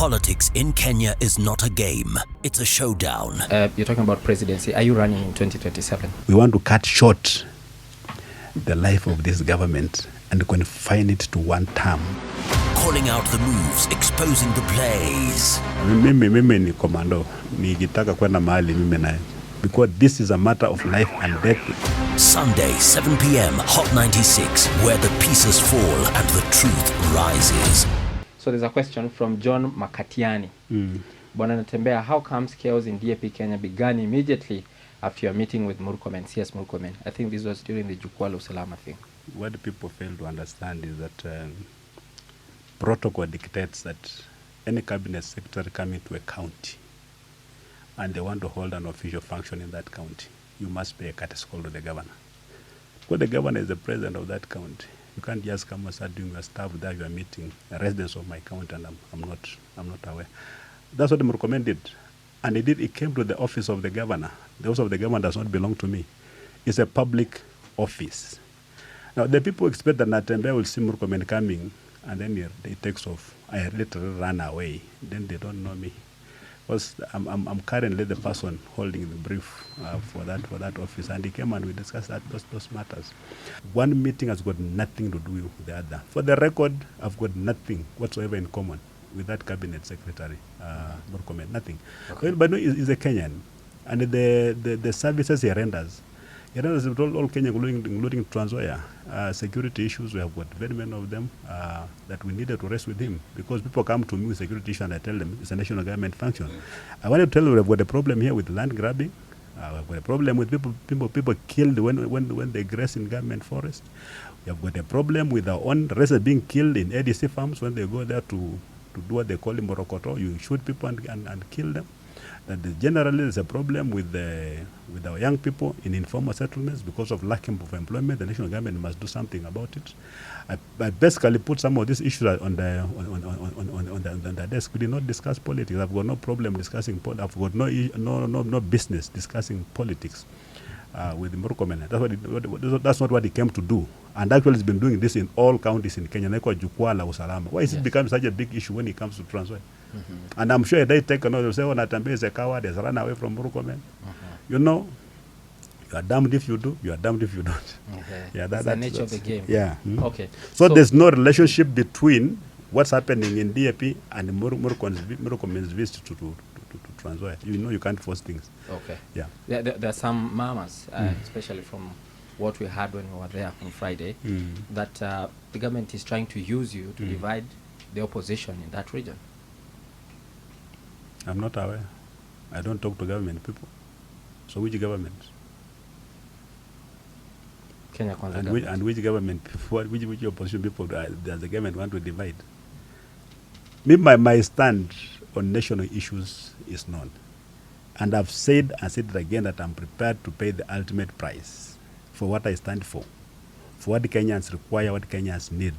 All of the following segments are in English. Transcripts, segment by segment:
Politics in Kenya is not a game, it's a showdown. You're talking about presidency. Are you running in 2027? We want to cut short the life of this government and confine it to one term. Calling out the moves, exposing the plays. Mimi ni komando, nikitaka kwenda mahali mimi naye. Because this is a matter of life and death. Sunday, 7 p.m, Hot 96, where the pieces fall and the truth rises. So there's a question from John Makatiani. Bwana Natembeya, how comes chaos in DAP Kenya began immediately after your meeting with Murkomen, CS Murkomen? I think this was during the Jukwaa la Usalama thing. What people fail to understand is that protocol dictates that any cabinet secretary coming to a county and they want to hold an official function in that county, you must pay a courtesy call to the governor. Because the governor is the president of that county. You can't just come and start doing your stuff without you are meeting the residents of my county, and I'm not aware. That's what the Murkomen did. And it came to the office of the governor. The office of the governor does not belong to me. It's a public office. Now, the people expect that Natembeya will see Murkomen coming, and then he takes off. I literally ran away. Then they don't know me. Because I'm currently the person holding the brief for that office, and he came and we discussed those matters. One meeting has got nothing to do with the other. For the record, I've got nothing whatsoever in common with that cabinet secretary, Murkomen, nothing. Okay. But no, he's a Kenyan, and the services he renders all Kenya, including Transoya. Security issues, we have got very many of them that we needed to raise with him, because people come to me with security issues and I tell them it's a national government function. I want to tell you we've got a problem here with land grabbing. We've got a problem with people killed when they graze in government forest. We have got a problem with our own residents being killed in ADC farms when they go there to do what they call in Morokoto. You shoot people and kill them. Generally, there's a problem with our young people in informal settlements because of lack of employment. The national government must do something about it. I basically put some of these issues on the desk. We did not discuss politics. I've got no problem discussing politics. I've got no business discussing politics with Murkomen. That's not what he came to do. And actually, he's been doing this in all counties in Kenya. Jukwaa la Usalama. Why is it become such a big issue when it comes to Transoya? And I'm sure they take another, say, oh, Natembeya is a coward, has run away from Murkomen. You know, you are damned if you do, you are damned if you don't. Okay. Yeah, that's the nature of the game. Yeah. Okay. So there's no relationship between what's happening in DAP and Murkomen's visit to Transoya. You know, you can't force things. Okay. Yeah. There are some murmurs, especially from what we heard when we were there on Friday, that the government is trying to use you to divide the opposition in that region. I'm not aware. I don't talk to government people. So which government? Kenya Kwanza and which government? Which opposition people does the government want to divide? My stand on national issues is known. And I've said and said it again that I'm prepared to pay the ultimate price for what I stand for what Kenyans require, what Kenyans need.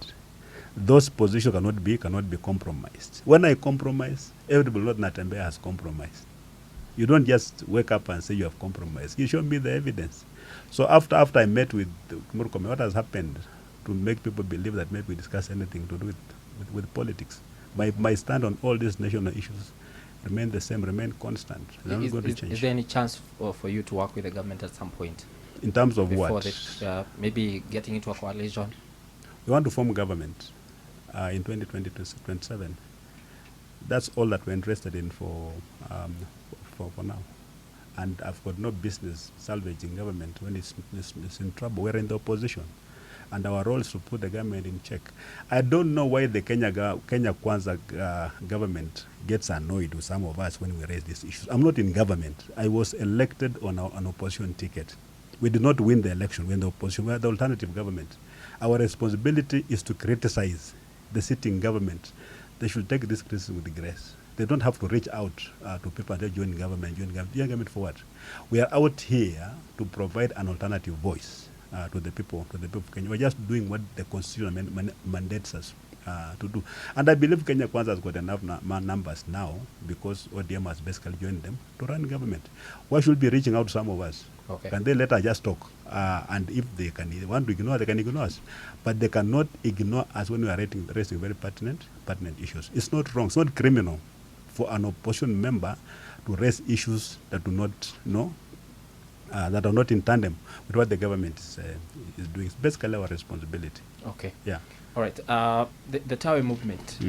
Those positions cannot be compromised. When I compromise, everybody knows Natembeya has compromised. You don't just wake up and say you have compromised. You show me the evidence. So after I met with Murkomen, what has happened to make people believe that maybe we discuss anything to do with politics? My stand on all these national issues remain the same, remain constant. They're not going to change. Is there any chance for you to work with the government at some point? In terms of before what? That, maybe getting into a coalition? We want to form government in 2027. That's all that we're interested in for now. And I've got no business salvaging government when it's in trouble. We're in the opposition. And our role is to put the government in check. I don't know why the Kenya Kwanza government gets annoyed with some of us when we raise these issues. I'm not in government. I was elected on an opposition ticket. We did not win the election. We're in the opposition. We're the alternative government. Our responsibility is to criticize the sitting government. They should take this criticism with grace. They don't have to reach out to people and say, join government for what? We are out here to provide an alternative voice to the people of Kenya. We're just doing what the Constitution mandates us to do. And I believe Kenya Kwanza has got enough numbers now, because ODM has basically joined them to run government. Why should we be reaching out to some of us? Okay. Can they let us just talk? And if they want to ignore, they can ignore us. But they cannot ignore us when we are raising very pertinent issues. It's not wrong. It's not criminal for an opposition member to raise issues that do not, that are not in tandem with what the government is doing. It's basically our responsibility. Okay. Yeah. All right. The Tawi movement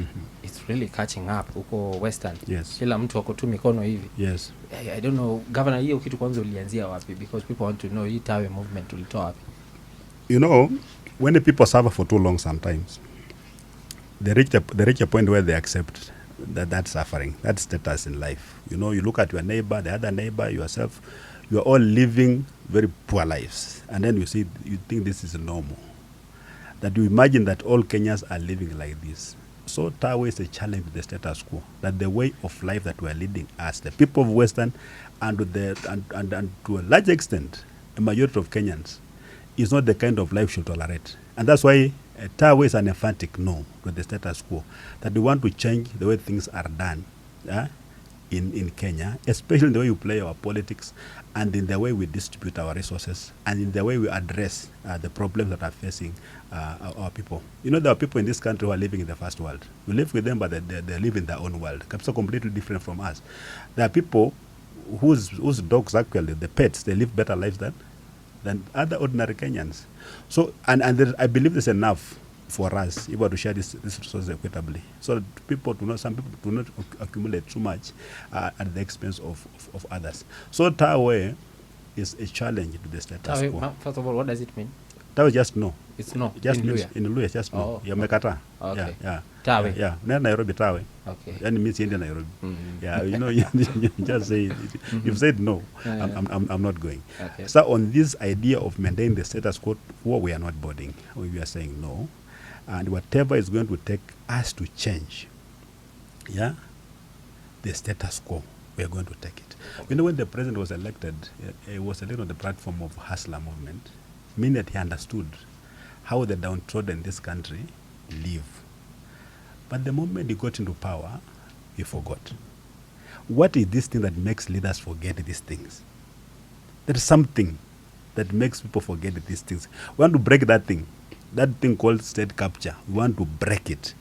is really catching up huko Western. Yes. Kila mtu wako tu mikono hivi. Yes. I don't know, Governor, hiyo kitu kwanza ulianzia wapi? Because people want to know hii Tawi movement ulitoa wapi? You know, when the people suffer for too long sometimes, they reach a point where they accept that suffering, that status in life. You know, you look at your neighbor, the other neighbor, yourself, you are all living very poor lives. And then you think this is normal. That you imagine that all Kenyans are living like this. So Tawi is a challenge with the status quo, that the way of life that we are leading as the people of Western and to a large extent, a majority of Kenyans, is not the kind of life we should tolerate. And that's why Tawi is an emphatic no to the status quo, that we want to change the way things are done in Kenya, especially in the way we play our politics and in the way we distribute our resources and in the way we address the problems that are facing our people. You know, there are people in this country who are living in the first world. We live with them, but they live in their own world, so completely different from us. There are people whose dogs, actually, the pets, they live better lives than other ordinary Kenyans. So, and I believe there's enough for us if we were to share this resources equitably, so that some people do not accumulate too much at the expense of others. So Tawi is a challenge to the status quo. Tawi, first of all, what does it mean? Tawi just no. It's no. Just in means Luya. in Luya just no. Oh, Yamekata. Okay. Yeah. Tawi. Yeah. Nairobi Tawi. Okay. And it means India Nairobi. Yeah. You know, you just say you've said no. I'm not going. Okay. So on this idea of maintaining the status quo, we are not boarding. We are saying no, and whatever is going to take us to change, the status quo, we are going to take it. Okay. You know, when the president was elected, he was elected on the platform of Hustler movement, meaning that he understood how the downtrodden in this country live. But the moment he got into power, he forgot. What is this thing that makes leaders forget these things? There is something that makes people forget these things. We want to break that thing called state capture. We want to break it.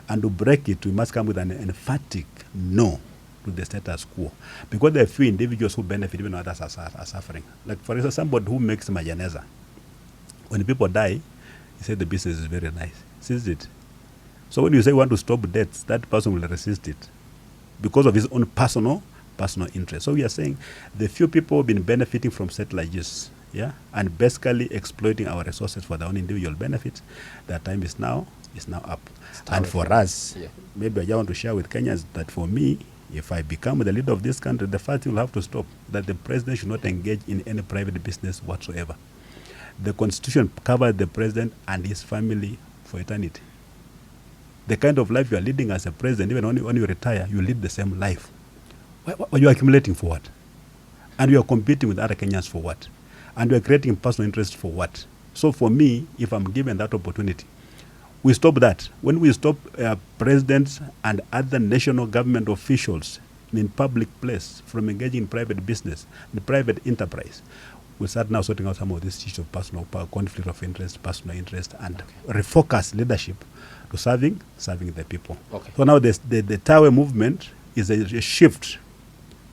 And to break it, we must come with an emphatic no to the status quo. Because there are few individuals who benefit even others are suffering. Like, for instance, somebody who makes majaneza. When people die, he said the business is very nice. Sees it. So when you say you want to stop debts, that person will resist it because of his own personal interest. So we are saying the few people who have been benefiting from settlages, and basically exploiting our resources for their own individual benefits, their time is now up. And for us, maybe I just want to share with Kenyans that for me, if I become the leader of this country, the first thing will have to stop, that the president should not engage in any private business whatsoever. The Constitution covers the president and his family for eternity. The kind of life you are leading as a president, even when you retire, you lead the same life. What you are accumulating for what? And you are competing with other Kenyans for what? And you are creating personal interest for what? So for me, if I'm given that opportunity, we stop that. When we stop presidents and other national government officials in public place from engaging in private business, in private enterprise, we start now sorting out some of these issues of personal power, conflict of interest, personal interest, and refocus leadership to serving the people. Okay. So now the Tawi movement is a shift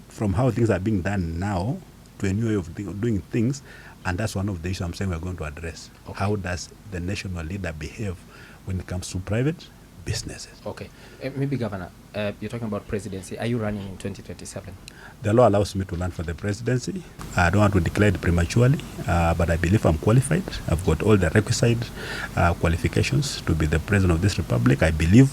from how things are being done now to a new way of doing things, and that's one of the issues I'm saying we're going to address. Okay. How does the national leader behave when it comes to private businesses? Okay. Maybe, Governor, you're talking about presidency. Are you running in 2027? The law allows me to run for the presidency. I don't want to declare it prematurely, but I believe I'm qualified. I've got all the requisite qualifications to be the president of this republic. I believe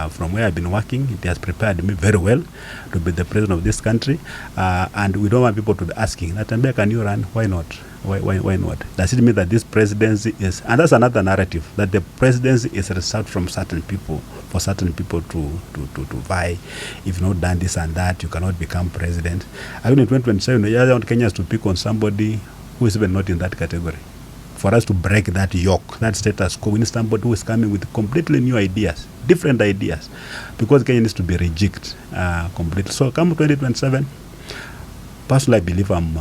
from where I've been working, it has prepared me very well to be the president of this country. And we don't want people to be asking, Natembeya, can you run? Why not? Why not? Does it mean that this presidency is, and that's another narrative, that the presidency is reserved from certain people, for certain people to vie. If you've not done this and that, you cannot become president. I mean, in 2027, I want Kenyans to pick on somebody who is even not in that category. For us to break that yoke, that status quo, we need somebody who is coming with completely new ideas, different ideas, because Kenya needs to be rejected completely. So come 2027, personally, I believe I'm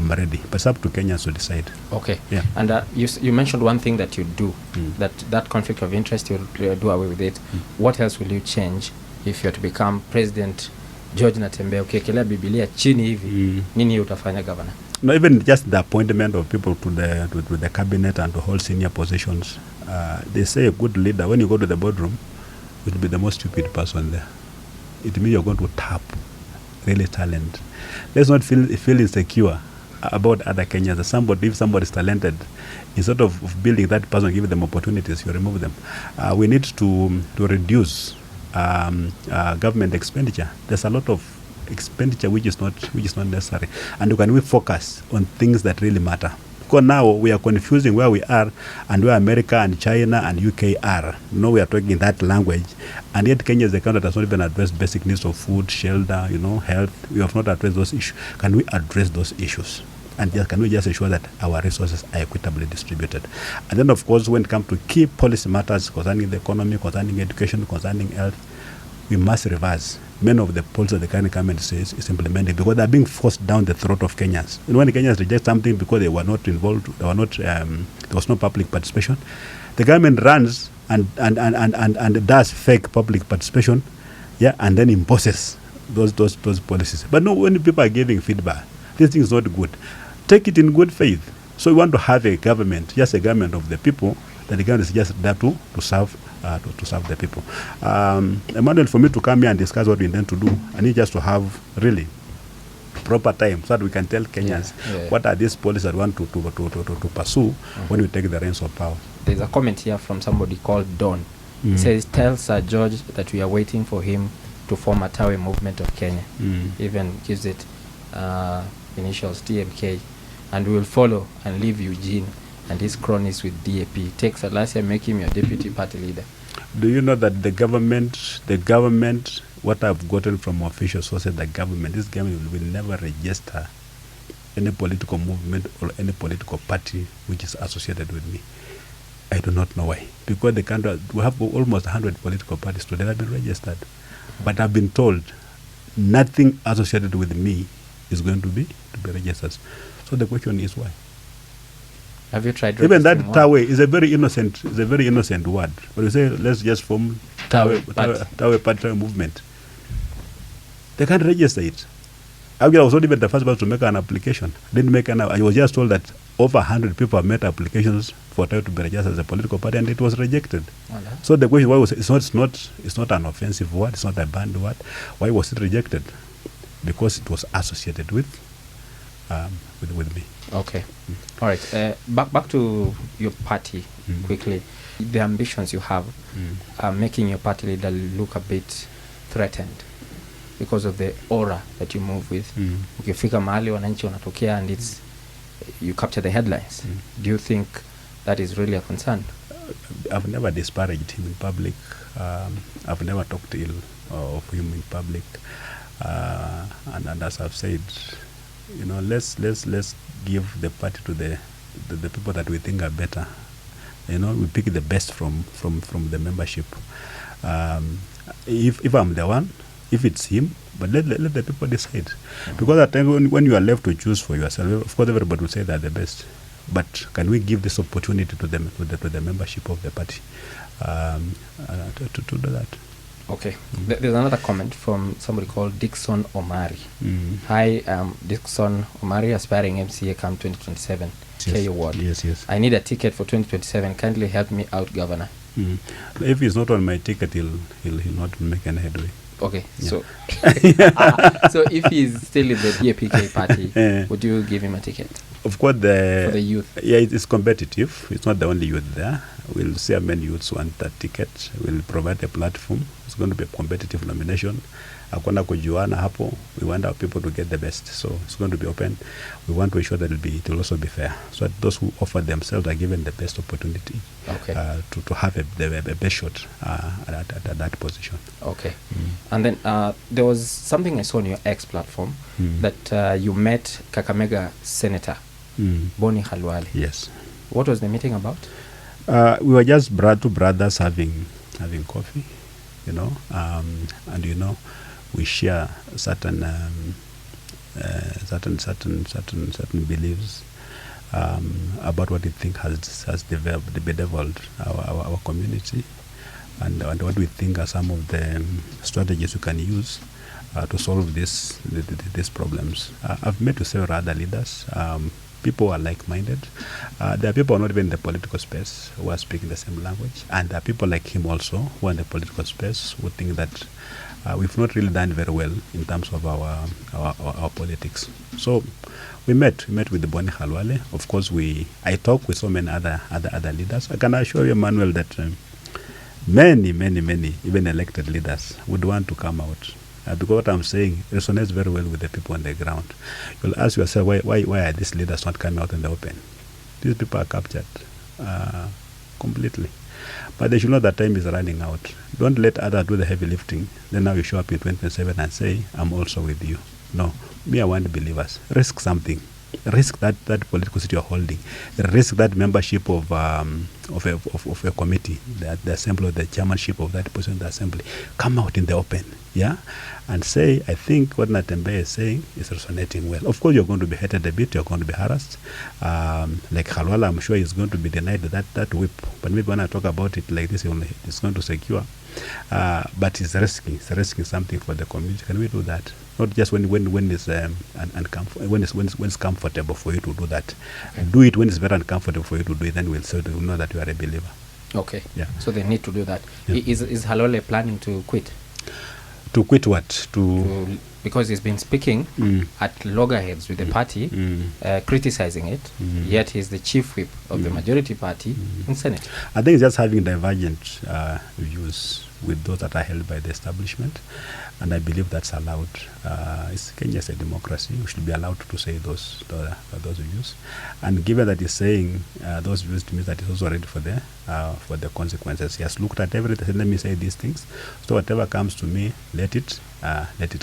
ready, but it's up to Kenyans to decide. Okay. Yeah. And you mentioned one thing that you do, that conflict of interest, you'll do away with it. What else will you change if you're to become president George Natembeya, ukiekelea Biblia chini hivi, nini utafanya governor? No, even just the appointment of people to the cabinet and to hold senior positions. They say a good leader, when you go to the boardroom, it will be the most stupid person there. It means you're going to tap really talent. Let's not feel insecure about other Kenyans. If somebody is talented, instead of building that person, giving them opportunities, you remove them. We need to reduce government expenditure. There's a lot of expenditure which is not necessary, and can we focus on things that really matter? Because now we are confusing where we are and where America and China and UK are. We are talking that language, and yet Kenya is a country that does not even address basic needs of food, shelter, health. We have not addressed those issues. Can we address those issues? And can we just ensure that our resources are equitably distributed? And then, of course, when it comes to key policy matters concerning the economy, concerning education, concerning health, we must reverse many of the policies that the current government is implementing, because they are being forced down the throat of Kenyans. And when the Kenyans reject something because they were not involved, there was no public participation, the government runs and does fake public participation, and then imposes those policies. But no, when people are giving feedback, this thing is not good. Take it in good faith. So we want to have a government, just a government of the people, that the government is just there to serve the people. Emmanuel, for me to come here and discuss what we intend to do, I need just to have really proper time so that we can tell Kenyans what are these policies that we want to pursue when we take the reins of power. There's a comment here from somebody called Don. He says, tell Sir George that we are waiting for him to form a Tawi movement of Kenya. Even gives it initials TMK, and we will follow and leave Eugene and his cronies with DAP. Take Salasia, make him your deputy party leader. Do you know that the government, what I've gotten from official sources, this government will never register any political movement or any political party which is associated with me. I do not know why. Because the country, we have almost 100 political parties today that have been registered. But I've been told nothing associated with me is going to be registered. So the question is why? Have you tried? Even that Tawi is a very innocent word. But you say let's just form Tawi party movement. They can't register it. I was not even the first person to make an application. I was just told that over 100 people have made applications for Tawi to be registered as a political party, and it was rejected. So the question was, it's not an offensive word, it's not a banned word. Why was it rejected? Because it was associated with me. Okay. All right. Back to your party quickly. The ambitions you have are making your party leader look a bit threatened because of the aura that you move with. Ukifika mahali wananchi wanatokea and you capture the headlines. Do you think that is really a concern? I've never disparaged him in public. I've never talked ill of him in public. And as I've said, let's give the party to the people that we think are better. We pick the best from the membership. If I'm the one, if it's him, but let the people decide. Because at times when you are left to choose for yourself, of course everybody will say they're the best. But can we give this opportunity to them, to the membership of the party, to do that? Okay. There's another comment from somebody called Dixon Omari. Hi, Dixon Omari, aspiring MCA come 2027. KU Ward. Yes. I need a ticket for 2027. Kindly help me out, Governor. If he's not on my ticket, he'll not make any headway. Okay, yeah. So if he's still in the DAPK party, would you give him a ticket? Of course, for the youth. Yeah, it's competitive. It's not the only youth there. We'll see how many youths want that ticket. We'll provide a platform. It's going to be a competitive nomination. Hakuna kujuana hapo. We want our people to get the best. So it's going to be open. We want to ensure that it will also be fair. So that those who offer themselves are given the best opportunity to have a best shot at that position. Okay. And then there was something I saw on your X platform that you met Kakamega Senator Boni Khalwale. Yes. What was the meeting about? We were just two brothers having coffee, and we share certain beliefs about what we think has bedeviled our community, and what we think are some of the strategies we can use to solve these problems. I've met with several other leaders. People are like-minded. There are people who are not even in the political space who are speaking the same language, and there are people like him also who are in the political space who think that we've not really done very well in terms of our politics. So we met with the Boni Khalwale. Of course, I talk with so many other leaders. I can assure you, Emmanuel, that many, even elected leaders would want to come out. Because what I'm saying resonates very well with the people on the ground. You'll ask yourself, why are these leaders not coming out in the open? These people are captured completely. But they should know that time is running out. Don't let others do the heavy lifting. Then now you show up in 2027 and say, I'm also with you. No, me, I want believers. Risk something. Risk that political seat you're holding. Risk that membership of a committee, the assembly, the chairmanship of that person in the assembly. Come out in the open, yeah, and say, I think what Natembeya is saying is resonating well. Of course, you're going to be hated a bit. You're going to be harassed. Like Khalwala, I'm sure he's going to be denied that whip. But maybe when I talk about it like this, it's going to secure. But it's risking something for the community. Can we do that? Not just when it's comfortable for you to do that. Do it when it's very uncomfortable for you to do it. Then we'll know that you are a believer. Okay. Yeah. So they need to do that. Yeah. Is Halole planning to quit? To quit what? Because he's been speaking at loggerheads with the party, criticizing it, yet he's the chief whip of the majority party in Senate. I think it's just having divergent views with those that are held by the establishment, and I believe that's allowed. Kenya is a democracy. We should be allowed to say those views. And given that he's saying those views, to me that he's also ready for the consequences. He has looked at everything. Let me say these things. So whatever comes to me, let it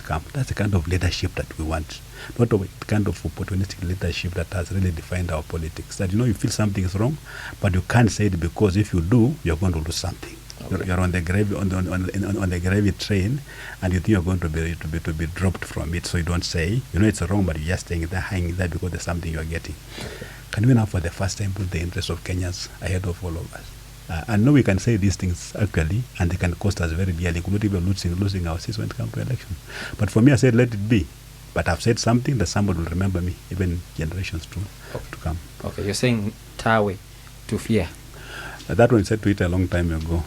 come. That's the kind of leadership that we want. Not the kind of opportunistic leadership that has really defined our politics. That you feel something is wrong, but you can't say it because if you do, you're going to lose something. Okay. You're on the gravy train, and you think you're going to be dropped from it. So you don't say, it's wrong, but you're just staying there, hanging there because there's something you're getting. Can we now, for the first time, put the interests of Kenyans ahead of all of us? I know we can say these things actually, and they can cost us very dearly. We could even losing our seats when it comes to election. But for me, I said, let it be. But I've said something that somebody will remember me, even generations to come. Okay, you're saying Tawi to fear. That one said to it a long time ago.